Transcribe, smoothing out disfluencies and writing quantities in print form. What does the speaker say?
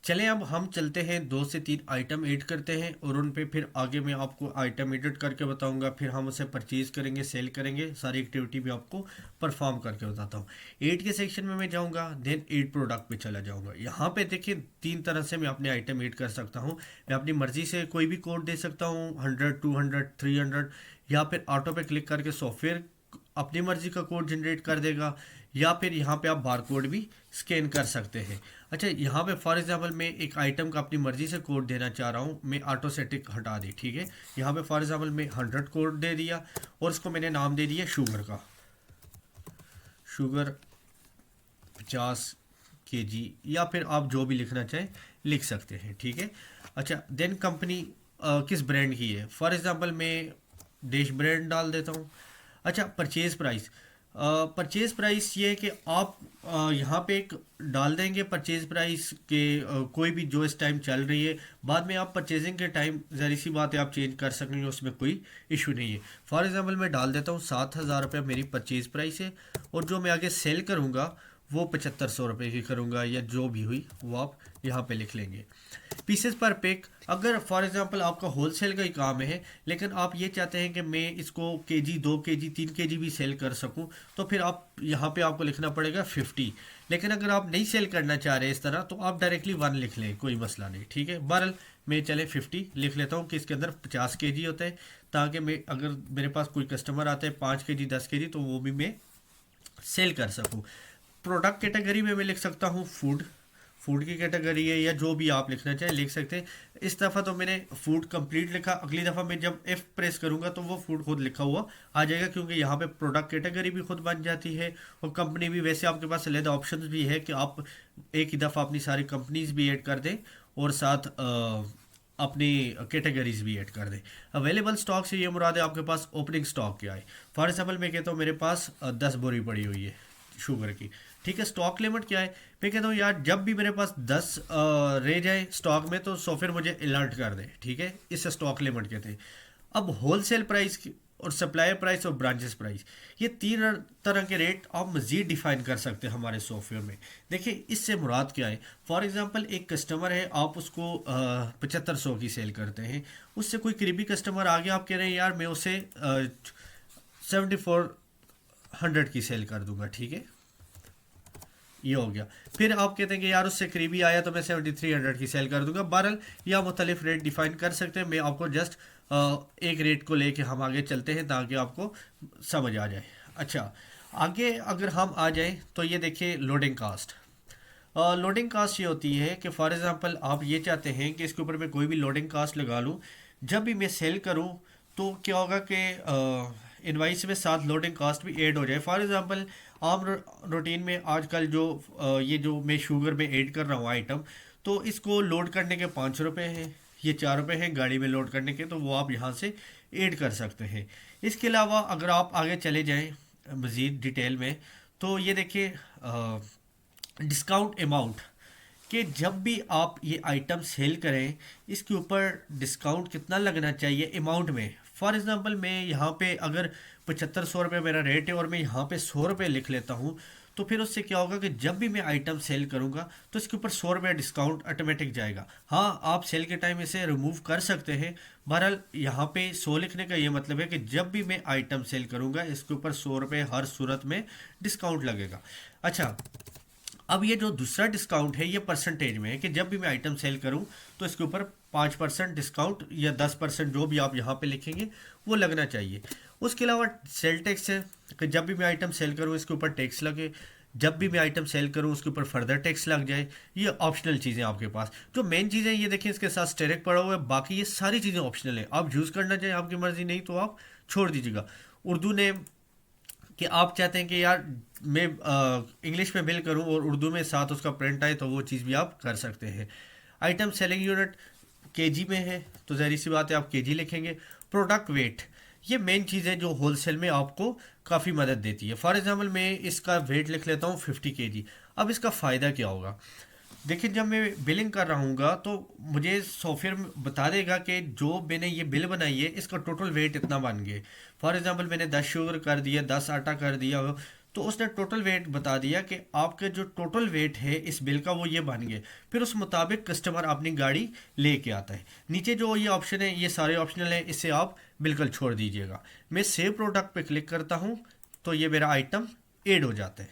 चलें अब हम चलते हैं, 2 से 3 आइटम ऐड करते हैं और उन पे फिर आगे मैं आपको आइटम एडिट करके बताऊंगा, फिर हम उसे परचेज़ करेंगे, सेल करेंगे, सारी एक्टिविटी भी आपको परफॉर्म करके बताता हूँ। ऐड के सेक्शन में मैं जाऊंगा, देन ऐड प्रोडक्ट पे चला जाऊंगा। यहाँ पे देखिए 3 तरह से मैं अपने आइटम ऐड कर सकता हूँ। मैं अपनी मर्ज़ी से कोई भी कोड दे सकता हूँ, 100, 200, 300, या फिर ऑटो पे क्लिक करके सॉफ्टवेयर अपनी मर्जी का कोड जनरेट कर देगा, या फिर यहाँ पे आप बार कोड भी स्कैन कर सकते हैं। अच्छा, यहाँ पे फॉर एग्जांपल मैं एक आइटम का अपनी मर्जी से कोड देना चाह रहा हूँ, मैं ऑटो सेटिक हटा दी, ठीक है। यहाँ पे फॉर एग्जांपल मैं 100 कोड दे दिया और इसको मैंने नाम दे दिया शुगर का, शुगर 50 kg, या फिर आप जो भी लिखना चाहें लिख सकते हैं, ठीक है। अच्छा, देन कंपनी किस ब्रांड की है, फॉर एग्जांपल मैं देश ब्रांड डाल देता हूँ। अच्छा, परचेज प्राइस, परचेज प्राइस ये है कि आप यहाँ पे एक डाल देंगे परचेज प्राइस के, कोई भी जो इस टाइम चल रही है, बाद में आप परचेजिंग के टाइम ज़ाहिर सी बात है आप चेंज कर सकेंगे, उसमें कोई इशू नहीं है। फॉर एग्जांपल मैं डाल देता हूँ 7,000 रुपये मेरी परचेज प्राइस है, और जो मैं आगे सेल करूँगा वो 7500 रुपये की करूँगा, या जो भी हुई वो आप यहाँ पे लिख लेंगे। पीसेस पर पिक, अगर फॉर एग्जांपल आपका होलसेल का ही काम है लेकिन आप ये चाहते हैं कि मैं इसको केजी, 2 kg, 3 kg भी सेल कर सकूं, तो फिर आप यहाँ पे आपको लिखना पड़ेगा 50। लेकिन अगर आप नहीं सेल करना चाह रहे इस तरह, तो आप डायरेक्टली 1 लिख लें, कोई मसला नहीं, ठीक है। बहरहाल मैं चले 50 लिख लेता हूँ कि इसके अंदर 50 kg होता है, ताकि मैं अगर मेरे पास कोई कस्टमर आता है 5 kg, 10 kg, तो वो भी मैं सेल कर सकूँ। प्रोडक्ट कैटेगरी में मैं लिख सकता हूँ फूड, फूड की कैटेगरी है, या जो भी आप लिखना चाहें लिख सकते हैं। इस दफ़ा तो मैंने फूड कंप्लीट लिखा, अगली दफ़ा मैं जब एफ प्रेस करूंगा तो वो फूड खुद लिखा हुआ आ जाएगा, क्योंकि यहाँ पे प्रोडक्ट कैटेगरी भी खुद बन जाती है और कंपनी भी। वैसे आपके पास अलग ऑप्शंस भी है कि आप एक ही दफ़ा अपनी सारी कंपनीज भी ऐड कर दें और साथ अपनी कैटेगरीज भी ऐड कर दें। अवेलेबल स्टॉक से ये मुराद है आपके पास ओपनिंग स्टॉक क्या है। फॉर एग्जाम्पल मैं कहता हूँ मेरे पास 10 बोरी पड़ी हुई है शुगर की, ठीक है। स्टॉक लिमिट क्या है, मैं कहता हूँ यार जब भी मेरे पास 10 रह जाए स्टॉक में तो सॉफ्टवेयर मुझे अलर्ट कर दे, ठीक है। इससे स्टॉक लिमिट कहते हैं। अब होलसेल प्राइस और सप्लायर प्राइस और ब्रांचेस प्राइस, ये 3 तरह के रेट आप मज़ीद डिफाइन कर सकते हैं हमारे सॉफ्टवेयर में। देखिए इससे मुराद क्या है, फॉर एग्जांपल एक कस्टमर है, आप उसको 7500 की सेल करते हैं, उससे कोई करीबी कस्टमर आ गया, आप कह रहे हैं यार मैं उसे 7400 की सेल कर दूंगा, ठीक है। ये हो गया। फिर आप कहते हैं कि यार उससे करीबी आया तो मैं 7300 की सेल कर दूंगा। बहरहाल या मुख्तलिफ रेट डिफाइन कर सकते हैं। मैं आपको जस्ट एक रेट को लेके हम आगे चलते हैं ताकि आपको समझ आ जाए। अच्छा, आगे अगर हम आ जाएं तो ये देखिए लोडिंग कास्ट। लोडिंग कास्ट ये होती है कि फॉर एग्जांपल आप ये चाहते हैं कि इसके ऊपर मैं कोई भी लोडिंग कास्ट लगा लूँ, जब भी मैं सेल करूँ तो क्या होगा कि इनवाइस में साथ लोडिंग कास्ट भी ऐड हो जाए। फॉर एग्जांपल आम रूटीन में आजकल जो ये जो मैं शुगर में ऐड कर रहा हूँ आइटम, तो इसको लोड करने के 5 रुपये हैं, ये 4 रुपये हैं गाड़ी में लोड करने के, तो वो आप यहाँ से ऐड कर सकते हैं। इसके अलावा अगर आप आगे चले जाएँ मज़ीद डिटेल में, तो ये देखिए डिस्काउंट अमाउंट, कि जब भी आप ये आइटम सेल करें इसके ऊपर डिस्काउंट कितना लगना चाहिए अमाउंट में। फॉर एग्जांपल मैं यहाँ पे अगर 7500 रुपये मेरा रेट है और मैं यहाँ पे 100 रुपये लिख लेता हूँ, तो फिर उससे क्या होगा कि जब भी मैं आइटम सेल करूँगा तो इसके ऊपर 100 रुपये डिस्काउंट ऑटोमेटिक जाएगा। हाँ, आप सेल के टाइम इसे रिमूव कर सकते हैं। बहरहाल यहाँ पे 100 लिखने का ये मतलब है कि जब भी मैं आइटम सेल करूँगा इसके ऊपर 100 रुपये हर सूरत में डिस्काउंट लगेगा। अच्छा, अब ये जो दूसरा डिस्काउंट है ये परसेंटेज में है कि जब भी मैं आइटम सेल करूं तो इसके ऊपर 5% डिस्काउंट या 10% जो भी आप यहाँ पे लिखेंगे वो लगना चाहिए। उसके अलावा सेल टैक्स है कि जब भी मैं आइटम सेल करूं इसके ऊपर टैक्स लगे, जब भी मैं आइटम सेल करूं उसके ऊपर फर्दर टैक्स लग जाए। ये ऑप्शनल चीज़ें आपके पास, जो मेन चीज़ें ये देखिए इसके साथ स्टेरिक पड़ा हुआ है, बाकी ये सारी चीज़ें ऑप्शनल है, आप यूज़ करना चाहें आपकी मर्ज़ी, नहीं तो आप छोड़ दीजिएगा। उर्दू ने कि आप चाहते हैं कि यार मैं इंग्लिश में बिल करूं और उर्दू में साथ उसका प्रिंट आए, तो वो चीज़ भी आप कर सकते हैं। आइटम सेलिंग यूनिट केजी में है तो ज़ाहिर सी बात है आप केजी लिखेंगे। प्रोडक्ट वेट, ये मेन चीज़ है जो होलसेल में आपको काफ़ी मदद देती है। फॉर एग्जांपल मैं इसका वेट लिख लेता हूँ 50 kg। अब इसका फ़ायदा क्या होगा, देखिए जब मैं बिलिंग कर रहा हूँगा तो मुझे सॉफ्टवेयर बता देगा कि जो मैंने ये बिल बनाई है इसका टोटल वेट इतना बन गया। फॉर एग्जांपल मैंने 10 शुगर कर दिया, 10 आटा कर दिया, तो उसने टोटल वेट बता दिया कि आपके जो टोटल वेट है इस बिल का वो ये बन गए। फिर उस मुताबिक कस्टमर अपनी गाड़ी लेके आता है। नीचे जो ये ऑप्शन है ये सारे ऑप्शनल है, इससे आप बिल्कुल छोड़ दीजिएगा। मैं सेव प्रोडक्ट पे क्लिक करता हूँ तो ये मेरा आइटम ऐड हो जाता है।